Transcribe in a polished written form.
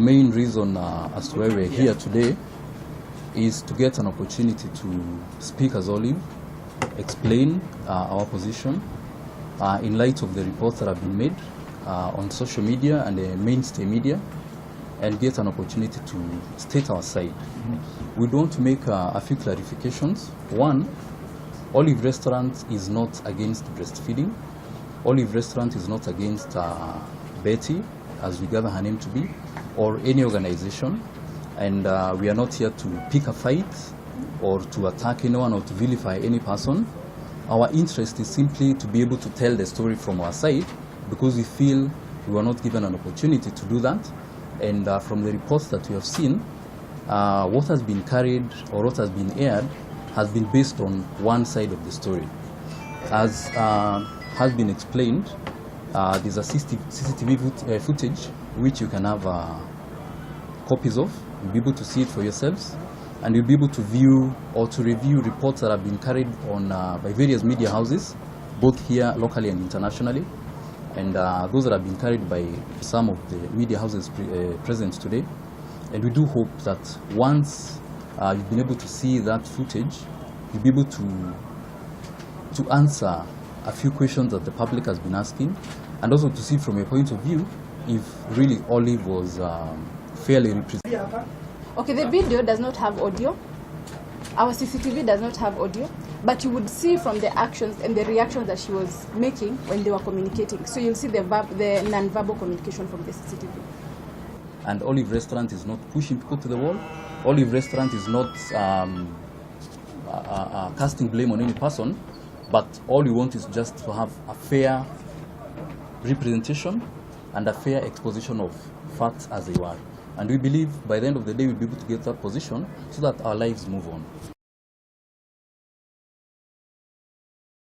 main reason as to why we're here today is to get an opportunity to speak as Olive, explain our position in light of the reports that have been made on social media and the mainstream media, and get an opportunity to state our side. We want to make a few clarifications. One, Olive Restaurant is not against breastfeeding. Olive Restaurant is not against Betty, as we gather her name to be, or any organization. And we are not here to pick a fight or to attack anyone or to vilify any person. Our interest is simply to be able to tell the story from our side, because we feel we were not given an opportunity to do that. And from the reports that we have seen, what has been carried or what has been aired has been based on one side of the story. As has been explained, there's a CCTV footage which you can have copies of. You'll be able to see it for yourselves, and you'll be able to view or to review reports that have been carried on by various media houses, both here locally and internationally, and those that have been carried by some of the media houses present today. And we do hope that once you've been able to see that footage, you'll be able to answer a few questions that the public has been asking, and also to see from your point of view if really Olive was fairly represented. Okay, the video does not have audio. Our CCTV does not have audio, but you would see from the actions and the reactions that she was making when they were communicating. So you'll see the non-verbal communication from the CCTV. And Olive Restaurant is not pushing people to the wall. Olive Restaurant is not casting blame on any person, but all we want is just to have a fair representation and a fair exposition of facts as they were. And we believe by the end of the day we'll be able to get that position so that our lives move on.